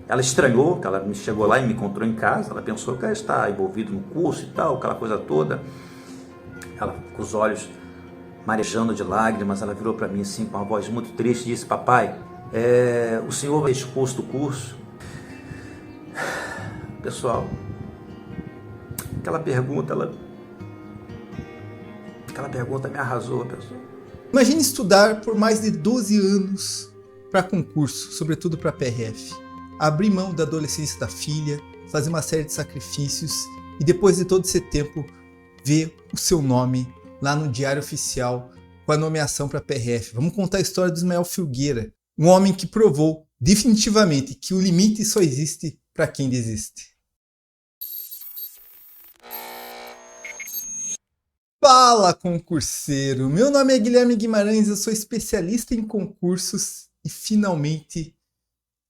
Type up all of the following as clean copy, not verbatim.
Ela estranhou, que ela me chegou lá e me encontrou em casa, ela pensou que ela está envolvido no curso e tal, aquela coisa toda. Ela com os olhos marejando de lágrimas, ela virou para mim assim com uma voz muito triste e disse: papai, o senhor vai expulso do curso? Pessoal, aquela pergunta, aquela pergunta me arrasou, pessoal. Imagine estudar por mais de 12 anos para concurso, sobretudo para PRF. Abrir mão da adolescência da filha, fazer uma série de sacrifícios e depois de todo esse tempo ver o seu nome lá no Diário Oficial com a nomeação para PRF. Vamos contar a história do Ismael Filgueira, um homem que provou definitivamente que o limite só existe para quem desiste. Fala, concurseiro! Meu nome é Guilherme Guimarães, eu sou especialista em concursos e finalmente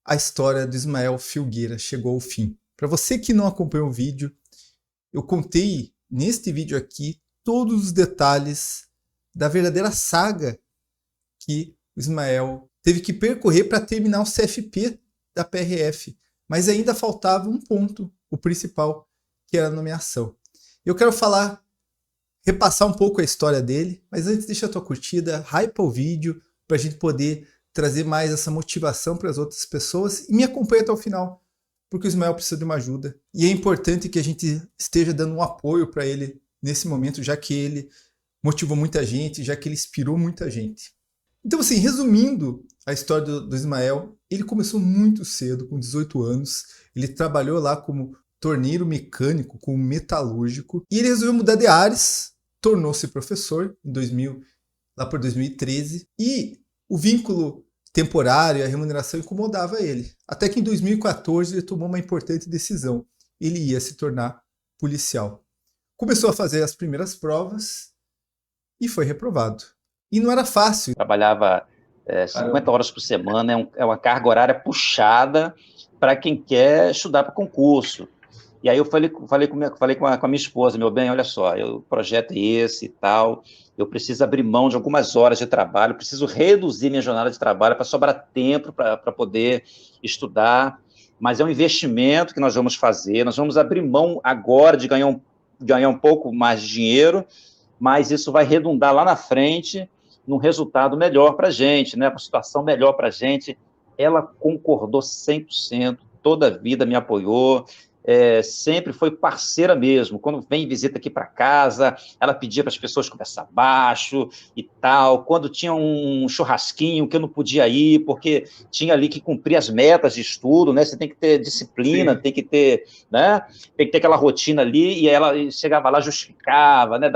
a história do Ismael Filgueira chegou ao fim. Para você que não acompanhou o vídeo, eu contei neste vídeo aqui todos os detalhes da verdadeira saga que o Ismael teve que percorrer para terminar o CFP da PRF, mas ainda faltava um ponto, o principal, que era a nomeação. Eu quero repassar um pouco a história dele, mas antes deixa a tua curtida, hypa o vídeo para a gente poder trazer mais essa motivação para as outras pessoas e me acompanha até o final, porque o Ismael precisa de uma ajuda e é importante que a gente esteja dando um apoio para ele nesse momento, já que ele motivou muita gente, já que ele inspirou muita gente. Então assim, resumindo a história do Ismael, ele começou muito cedo, com 18 anos, ele trabalhou lá como torneiro mecânico, como metalúrgico, e ele resolveu mudar de ares, tornou-se professor em 2000, lá por 2013, e o vínculo temporário, a remuneração incomodava ele. Até que em 2014 ele tomou uma importante decisão. Ele ia se tornar policial. Começou a fazer as primeiras provas e foi reprovado. E não era fácil. Trabalhava 50 horas por semana, é uma carga horária puxada para quem quer estudar para concurso. E aí eu falei com a minha esposa: meu bem, olha só, o projeto é esse e tal, eu preciso abrir mão de algumas horas de trabalho, preciso reduzir minha jornada de trabalho para sobrar tempo para poder estudar, mas é um investimento que nós vamos fazer, nós vamos abrir mão agora de ganhar um pouco mais de dinheiro, mas isso vai redundar lá na frente num resultado melhor para a gente, né, uma situação melhor para a gente. Ela concordou 100%, toda a vida me apoiou, sempre foi parceira mesmo. Quando vem visita aqui para casa, ela pedia para as pessoas conversar baixo e tal. Quando tinha um churrasquinho que eu não podia ir, porque tinha ali que cumprir as metas de estudo, né? Você tem que ter disciplina, tem que ter, né? Tem que ter aquela rotina ali, e ela chegava lá, justificava, né?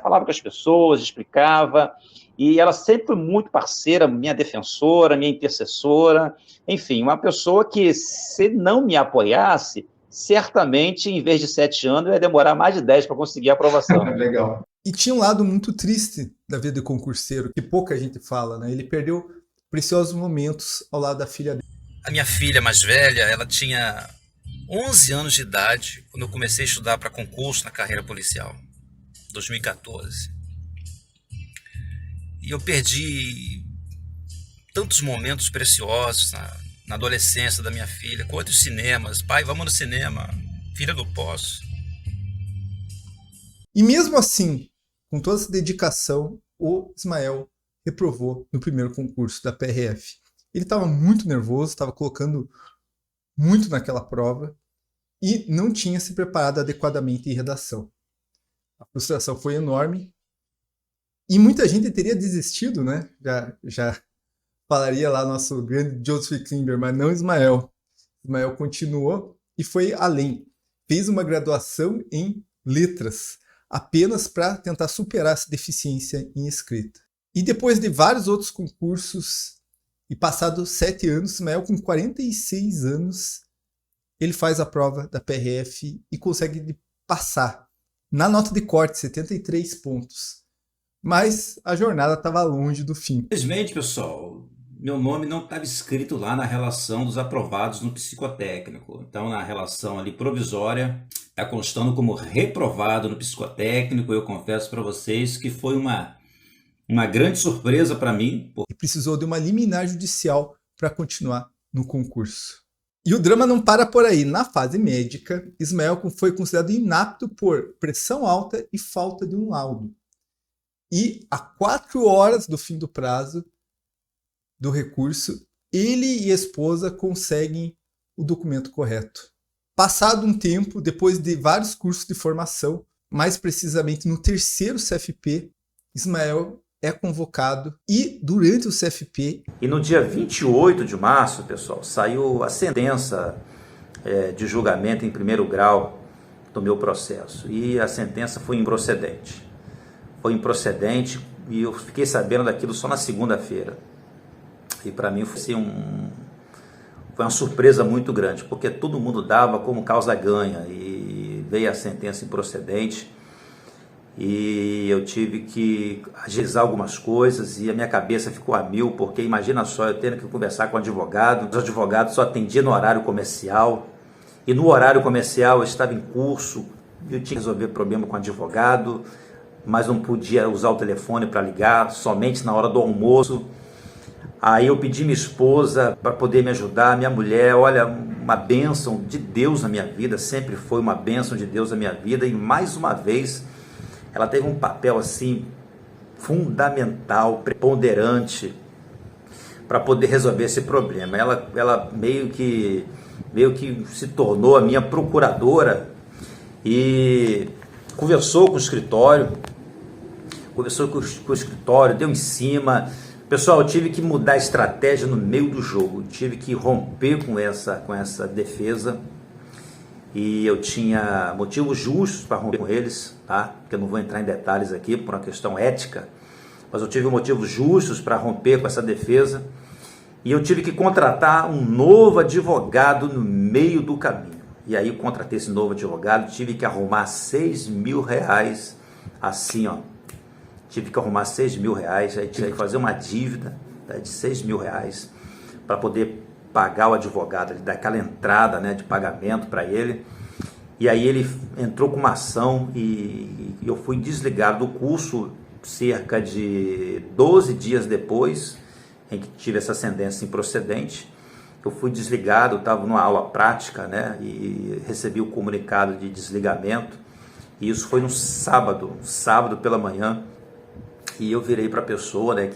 Falava com as pessoas, explicava. E ela sempre foi muito parceira, minha defensora, minha intercessora, enfim, uma pessoa que, se não me apoiasse, certamente, em vez de 7 anos, eu ia demorar mais de 10 para conseguir a aprovação. Legal. E tinha um lado muito triste da vida do concurseiro, que pouca gente fala, né? Ele perdeu preciosos momentos ao lado da filha dele. A minha filha mais velha, ela tinha 11 anos de idade quando eu comecei a estudar para concurso na carreira policial, 2014. E eu perdi tantos momentos preciosos na adolescência da minha filha, quantos cinemas. Pai, vamos no cinema. Filha, não posso. E mesmo assim, com toda essa dedicação, o Ismael reprovou no primeiro concurso da PRF. Ele estava muito nervoso, estava colocando muito naquela prova e não tinha se preparado adequadamente em redação. A frustração foi enorme e muita gente teria desistido, né? Já falaria lá nosso grande Joseph Klimber, mas não Ismael. Ismael continuou e foi além. Fez uma graduação em letras, apenas para tentar superar essa deficiência em escrita. E depois de vários outros concursos, e passados 7 anos, Ismael, com 46 anos, ele faz a prova da PRF e consegue passar. Na nota de corte, 73 pontos. Mas a jornada estava longe do fim. Infelizmente, pessoal, meu nome não estava escrito lá na relação dos aprovados no psicotécnico. Então, na relação ali provisória, está constando como reprovado no psicotécnico. Eu confesso para vocês que foi uma grande surpresa para mim. E precisou de uma liminar judicial para continuar no concurso. E o drama não para por aí. Na fase médica, Ismael foi considerado inapto por pressão alta e falta de um laudo. E a 4 horas do fim do prazo do recurso, ele e a esposa conseguem o documento correto. Passado um tempo, depois de vários cursos de formação, mais precisamente no 3º CFP, Ismael é convocado e durante o CFP... E no dia 28 de março, pessoal, saiu a sentença de julgamento em 1º grau do meu processo. E a sentença foi improcedente. Foi improcedente e eu fiquei sabendo daquilo só na segunda-feira. E para mim foi uma surpresa muito grande, porque todo mundo dava como causa ganha e veio a sentença improcedente. E eu tive que agilizar algumas coisas e a minha cabeça ficou a mil, porque imagina só, eu tendo que conversar com o advogado, os advogados só atendiam no horário comercial, e no horário comercial eu estava em curso, eu tinha que resolver problema com o advogado, mas não podia usar o telefone para ligar, somente na hora do almoço. Aí eu pedi minha esposa para poder me ajudar, minha mulher, olha, uma bênção de Deus na minha vida, sempre foi uma bênção de Deus na minha vida, e mais uma vez ela teve um papel assim fundamental, preponderante para poder resolver esse problema. Ela meio que se tornou a minha procuradora e conversou com o escritório, deu em cima. Pessoal, eu tive que mudar a estratégia no meio do jogo, tive que romper com essa defesa. E eu tinha motivos justos para romper com eles, tá? Porque eu não vou entrar em detalhes aqui por uma questão ética, mas eu tive motivos justos para romper com essa defesa, e eu tive que contratar um novo advogado no meio do caminho. E aí eu contratei esse novo advogado, tive que arrumar R$6.000, assim, ó, tive que arrumar R$6.000, aí tive que fazer uma dívida, tá, de R$6.000 para poder pagar o advogado, ele dar aquela entrada, né, de pagamento para ele. E aí ele entrou com uma ação e eu fui desligado do curso cerca de 12 dias depois em que tive essa sentença improcedente. Eu fui desligado, estava numa aula prática, né, e recebi o comunicado de desligamento, e isso foi no sábado pela manhã, e eu virei para a pessoa, né,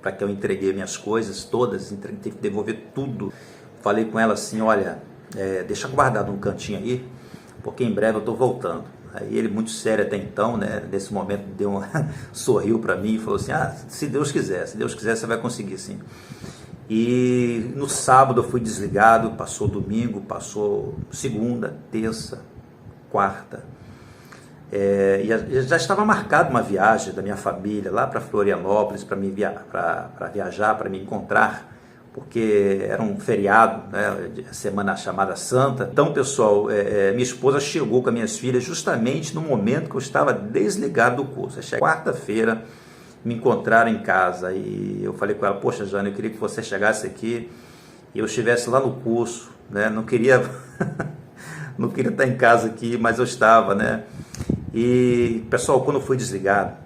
para que eu entreguei minhas coisas todas, tive que devolver tudo. Falei com ela assim, olha, deixa guardado num cantinho aí, porque em breve eu estou voltando. Aí ele, muito sério até então, né, nesse momento, sorriu para mim e falou assim, se Deus quiser você vai conseguir sim. E no sábado eu fui desligado, passou domingo, passou segunda, terça, quarta, e já estava marcada uma viagem da minha família lá para Florianópolis para viajar, para me encontrar, porque era um feriado, né, semana chamada Santa. Então, pessoal, minha esposa chegou com as minhas filhas justamente no momento que eu estava desligado do curso. Quarta-feira me encontraram em casa e eu falei com ela, poxa, Jane, eu queria que você chegasse aqui e eu estivesse lá no curso, né? Não queria não queria estar em casa aqui, mas eu estava, né? E, pessoal, quando eu fui desligado,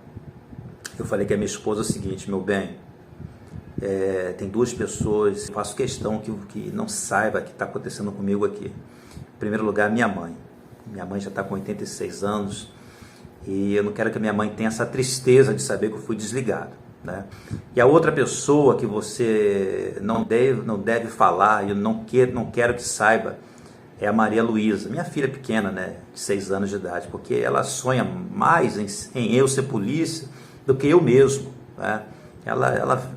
eu falei com a minha esposa o seguinte, meu bem, tem duas pessoas, eu faço questão que não saiba o que está acontecendo comigo aqui. Em primeiro lugar, minha mãe já está com 86 anos, e eu não quero que a minha mãe tenha essa tristeza de saber que eu fui desligado, né? E a outra pessoa que você não deve falar, e eu não quero que saiba, é a Maria Luísa, minha filha pequena, né, de 6 anos de idade, porque ela sonha mais em eu ser polícia do que eu mesmo, né? Ela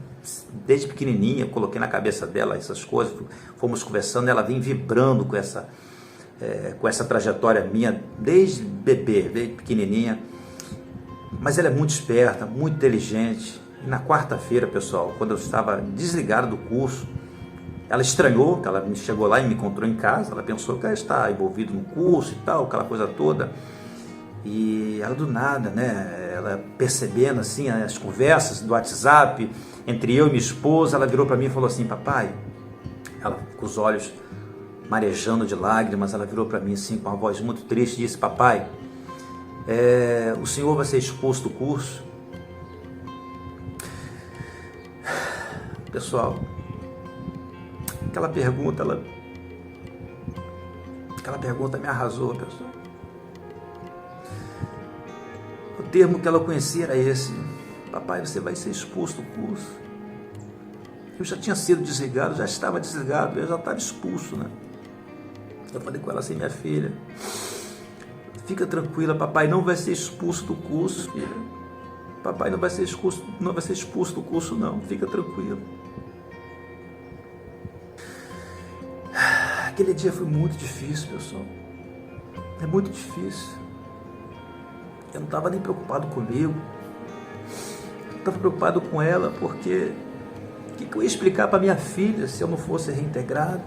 desde pequenininha, eu coloquei na cabeça dela essas coisas, fomos conversando, ela vem vibrando com essa trajetória minha, desde bebê, desde pequenininha, mas ela é muito esperta, muito inteligente. E na quarta-feira, pessoal, quando eu estava desligado do curso, ela estranhou, que ela chegou lá e me encontrou em casa, ela pensou que ela está envolvido no curso e tal, aquela coisa toda, e ela do nada, né, ela percebendo assim as conversas do WhatsApp entre eu e minha esposa, ela virou para mim e falou assim, papai, ela com os olhos marejando de lágrimas, ela virou para mim assim com uma voz muito triste e disse, papai, o senhor vai ser expulso do curso? Pessoal, aquela pergunta, Aquela pergunta me arrasou, pessoal. O termo que ela conhecia era esse: papai, você vai ser expulso do curso. Eu já tinha sido desligado, já estava desligado, eu já estava expulso, né? Eu falei com ela assim: minha filha, fica tranquila, papai não vai ser expulso do curso, filha. Papai não vai ser expulso do curso, não. Fica tranquilo. Aquele dia foi muito difícil, pessoal. É muito difícil. Eu não estava nem preocupado comigo. Eu estava preocupado com ela, porque o que eu ia explicar para minha filha se eu não fosse reintegrado?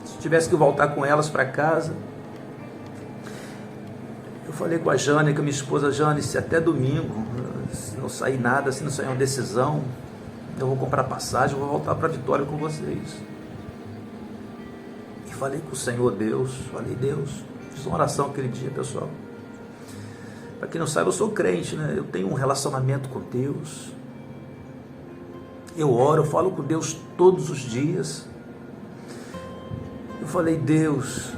Se eu tivesse que voltar com elas para casa? Eu falei com a Jane, com a minha esposa: Jane, se até domingo, se não sair nada, se não sair uma decisão, eu vou comprar passagem, eu vou voltar para Vitória com vocês. E falei com o Senhor Deus, fiz uma oração aquele dia, pessoal. Para quem não sabe, eu sou crente, né? Eu tenho um relacionamento com Deus. Eu oro, eu falo com Deus todos os dias. Eu falei: Deus,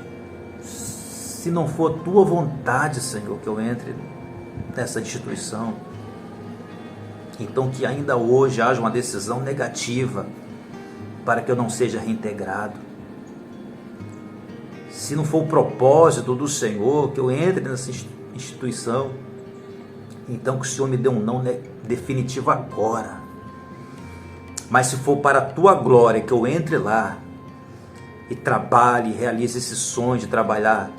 se não for a tua vontade, Senhor, que eu entre nessa instituição, então que ainda hoje haja uma decisão negativa para que eu não seja reintegrado. Se não for o propósito do Senhor que eu entre nessa instituição, então que o Senhor me dê um não definitivo agora. Mas se for para a tua glória que eu entre lá e trabalhe, realize esse sonho de trabalhar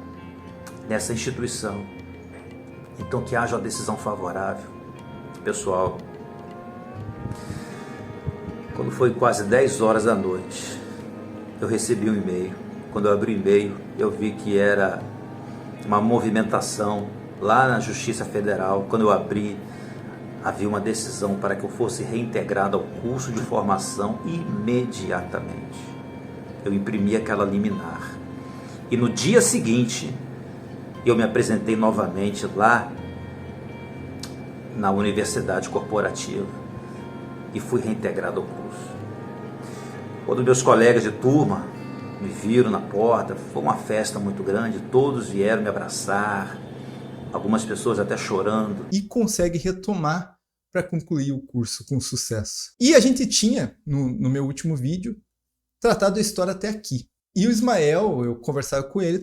nessa instituição, então que haja uma decisão favorável. Pessoal, quando foi quase 10 horas da noite, eu recebi um e-mail. Quando eu abri o e-mail, eu vi que era uma movimentação lá na Justiça Federal. Quando eu abri, havia uma decisão para que eu fosse reintegrado ao curso de formação imediatamente. Eu imprimi aquela liminar. E no dia seguinte, eu me apresentei novamente lá na Universidade Corporativa e fui reintegrado ao curso. Quando meus colegas de turma me viram na porta, foi uma festa muito grande, todos vieram me abraçar, algumas pessoas até chorando. E consegue retomar para concluir o curso com sucesso. E a gente tinha, no meu último vídeo, tratado a história até aqui. E o Ismael, eu conversava com ele,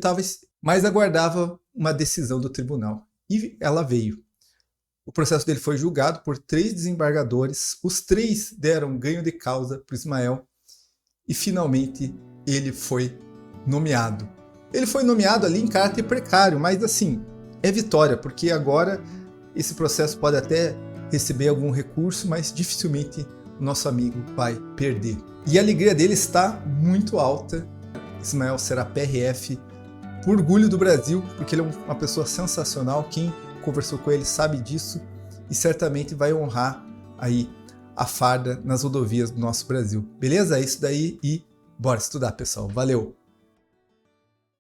mas aguardava uma decisão do tribunal. E ela veio. O processo dele foi julgado por 3 desembargadores. Os 3 deram ganho de causa para o Ismael. E finalmente ele foi nomeado. Ele foi nomeado ali em caráter precário, mas assim, é vitória, porque agora esse processo pode até receber algum recurso, mas dificilmente o nosso amigo vai perder. E a alegria dele está muito alta. Ismael será PRF por orgulho do Brasil, porque ele é uma pessoa sensacional. Quem conversou com ele sabe disso e certamente vai honrar aí a farda nas rodovias do nosso Brasil. Beleza? É isso daí e bora estudar, pessoal. Valeu!